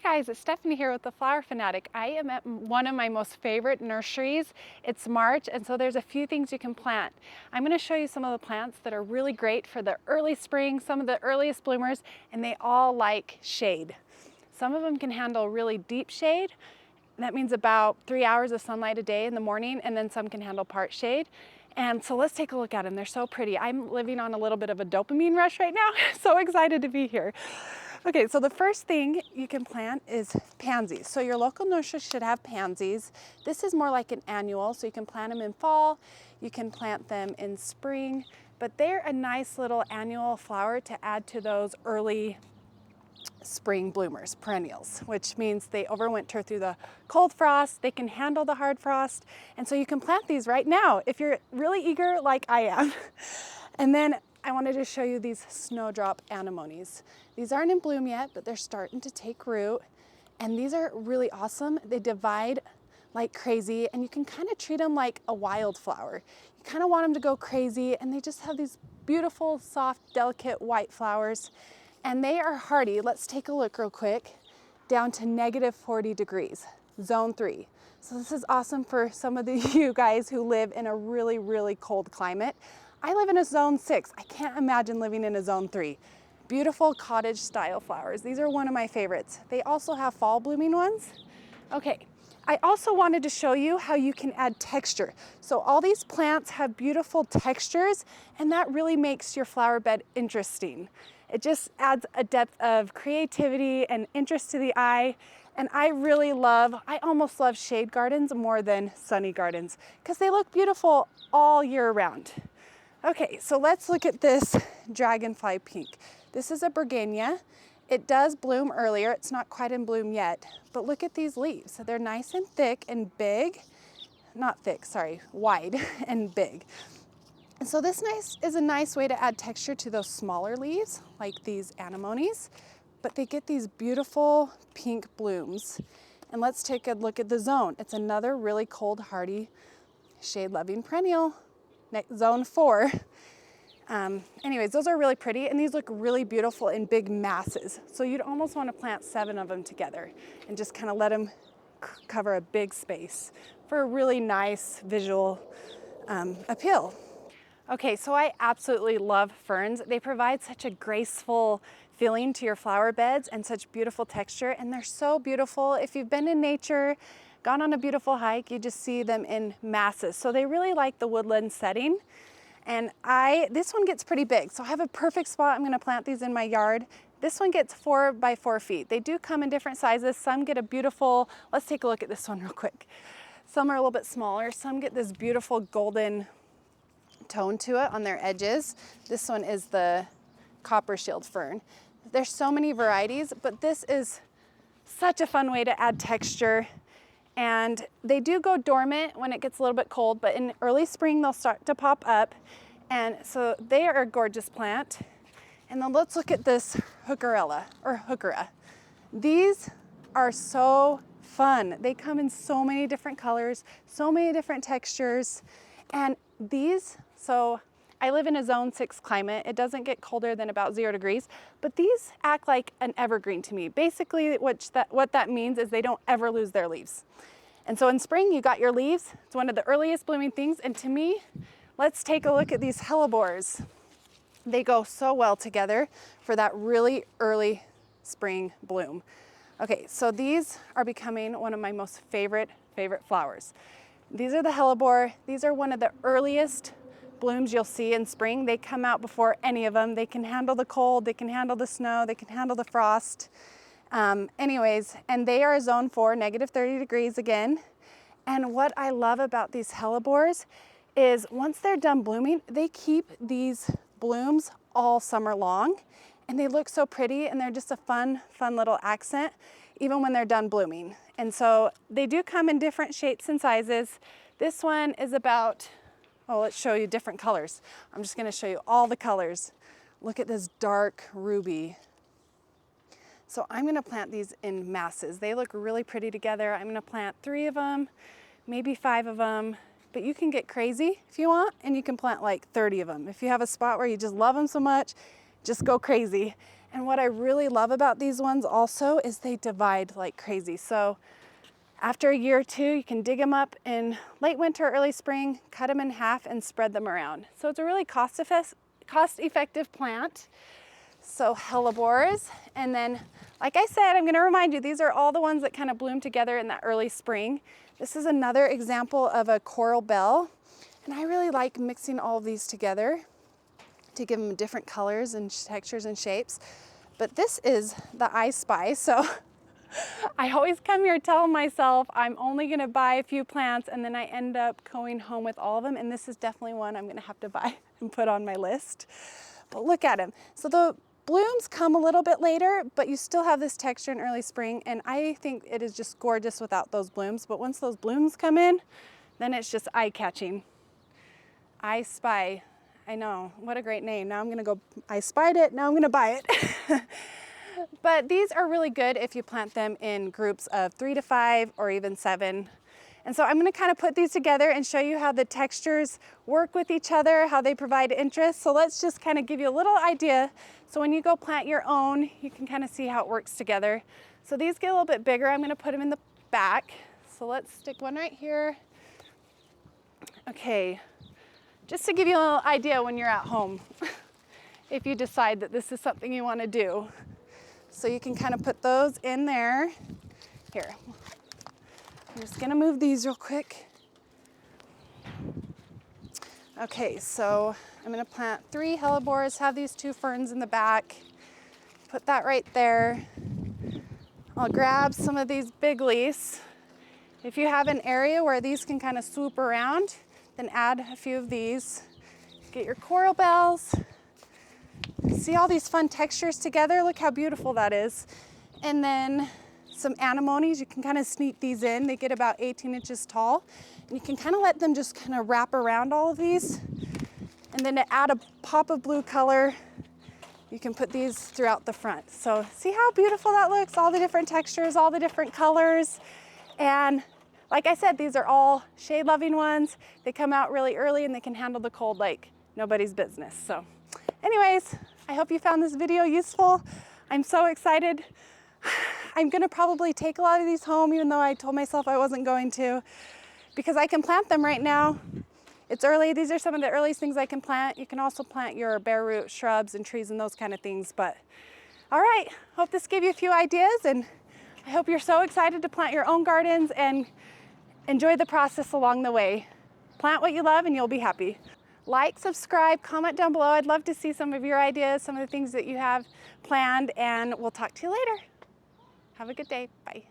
Hey guys, it's Stephanie here with TheFlowerFanatic. I am at one of my most favorite nurseries. It's March, and so there's a few things you can plant. I'm going to show you some of the plants that are really great for the early spring, some of the earliest bloomers, and they all like shade. Some of them can handle really deep shade. That means about 3 hours of sunlight a day in the morning, and then some can handle part shade. And so let's take a look at them. They're so pretty. I'm living on a little bit of a dopamine rush right now. So excited to be here. Okay, so the first thing you can plant is pansies. So your local nursery should have pansies. This is more like an annual, so you can plant them in fall, you can plant them in spring, but they're a nice little annual flower to add to those early spring bloomers, perennials, which means they overwinter through the cold frost, they can handle the hard frost, and so you can plant these right now if you're really eager like I am. And then I wanted to show you these Snowdrop anemones. These aren't in bloom yet, but they're starting to take root, and these are really awesome. They divide like crazy, and you can kind of treat them like a wildflower. You kind of want them to go crazy, and they just have these beautiful, soft, delicate white flowers. And they are hardy. Let's take a look real quick. Down to -40 degrees, zone 3. So this is awesome for some of you guys who live in a really, really cold climate. I live in a zone 6. I can't imagine living in a zone 3. Beautiful cottage style flowers. These are one of my favorites. They also have fall blooming ones. Okay, I also wanted to show you how you can add texture. So all these plants have beautiful textures, and that really makes your flower bed interesting. It just adds a depth of creativity and interest to the eye. And I almost love shade gardens more than sunny gardens because they look beautiful all year round. Okay, so let's look at this dragonfly pink. This is a burguna. It does bloom earlier. It's not quite in bloom yet, but look at these leaves. So they're nice and thick and big. Not thick, sorry, wide and big. And so this is a nice way to add texture to those smaller leaves, like these anemones, but they get these beautiful pink blooms. And let's take a look at the zone. It's another really cold, hardy, shade-loving perennial, zone 4. Anyways, those are really pretty, and these look really beautiful in big masses. So you'd almost want to plant 7 of them together and just kind of let them cover a big space for a really nice visual appeal. Okay, so I absolutely love ferns. They provide such a graceful feeling to your flower beds and such beautiful texture, and they're so beautiful. If you've been in nature, gone on a beautiful hike, you just see them in masses. So they really like the woodland setting. And this one gets pretty big, so I have a perfect spot. I'm gonna plant these in my yard. This one gets 4 by 4 feet. They do come in different sizes. Some get a beautiful, let's take a look at this one real quick. Some are a little bit smaller. Some get this beautiful golden tone to it on their edges. This one is the copper shield fern. There's so many varieties, but this is such a fun way to add texture. And they do go dormant when it gets a little bit cold, but in early spring they'll start to pop up. And so they are a gorgeous plant. And then let's look at this heuchera. These are so fun. They come in so many different colors, so many different textures. And so I live in a zone 6 climate. It doesn't get colder than about 0 degrees, but these act like an evergreen to me. Basically, what that means is they don't ever lose their leaves. And so in spring, you got your leaves. It's one of the earliest blooming things. And to me, let's take a look at these Hellebores. They go so well together for that really early spring bloom. Okay, so these are becoming one of my most favorite flowers. These are the Hellebore. These are one of the earliest blooms you'll see in spring. They come out before any of them. They can handle the cold, they can handle the snow, they can handle the frost. Anyways, and they are zone 4, -30 degrees again. And what I love about these Hellebores is once they're done blooming, they keep these blooms all summer long, and they look so pretty, and they're just a fun little accent even when they're done blooming. And so they do come in different shapes and sizes. This one is about, let's show you different colors. I'm just gonna show you all the colors. Look at this dark ruby. So I'm gonna plant these in masses. They look really pretty together. I'm gonna plant 3 of them, maybe 5 of them, but you can get crazy if you want, and you can plant like 30 of them. If you have a spot where you just love them so much, just go crazy. And what I really love about these ones also is they divide like crazy. So after a year or two, you can dig them up in late winter, early spring, cut them in half and spread them around. So it's a really cost-effective plant. So Hellebores, and then like I said, I'm gonna remind you, these are all the ones that kind of bloom together in that early spring. This is another example of a coral bell, and I really like mixing all of these together to give them different colors and textures and shapes. But this is the I Spy, so I always come here telling myself I'm only gonna buy a few plants, and then I end up going home with all of them, and this is definitely one I'm gonna have to buy and put on my list. But look at them. So the blooms come a little bit later, but you still have this texture in early spring, and I think it is just gorgeous without those blooms. But once those blooms come in, then it's just eye-catching. I Spy. I know, what a great name. Now I'm gonna go, I spied it, now I'm gonna buy it. But these are really good if you plant them in groups of 3 to 5 or even 7. And so I'm gonna kind of put these together and show you how the textures work with each other, how they provide interest. So let's just kind of give you a little idea. So when you go plant your own, you can kind of see how it works together. So these get a little bit bigger. I'm gonna put them in the back. So let's stick one right here. Okay, just to give you a little idea when you're at home, if you decide that this is something you wanna do. So you can kind of put those in there. Here, I'm just gonna move these real quick. Okay, so I'm gonna plant 3 Hellebores, have these 2 ferns in the back. Put that right there. I'll grab some of these big leaves. If you have an area where these can kind of swoop around, then add a few of these. Get your coral bells. See all these fun textures together? Look how beautiful that is. And then some anemones, you can kind of sneak these in. They get about 18 inches tall. And you can kind of let them just kind of wrap around all of these. And then to add a pop of blue color, you can put these throughout the front. So see how beautiful that looks? All the different textures, all the different colors. And like I said, these are all shade-loving ones. They come out really early and they can handle the cold like nobody's business. So anyways, I hope you found this video useful. I'm so excited. I'm gonna probably take a lot of these home, even though I told myself I wasn't going to, because I can plant them right now. It's early. These are some of the earliest things I can plant. You can also plant your bare root shrubs and trees and those kind of things. But all right, hope this gave you a few ideas, and I hope you're so excited to plant your own gardens and enjoy the process along the way. Plant what you love and you'll be happy. Like, subscribe, comment down below. I'd love to see some of your ideas, some of the things that you have planned, and we'll talk to you later. Have a good day. Bye.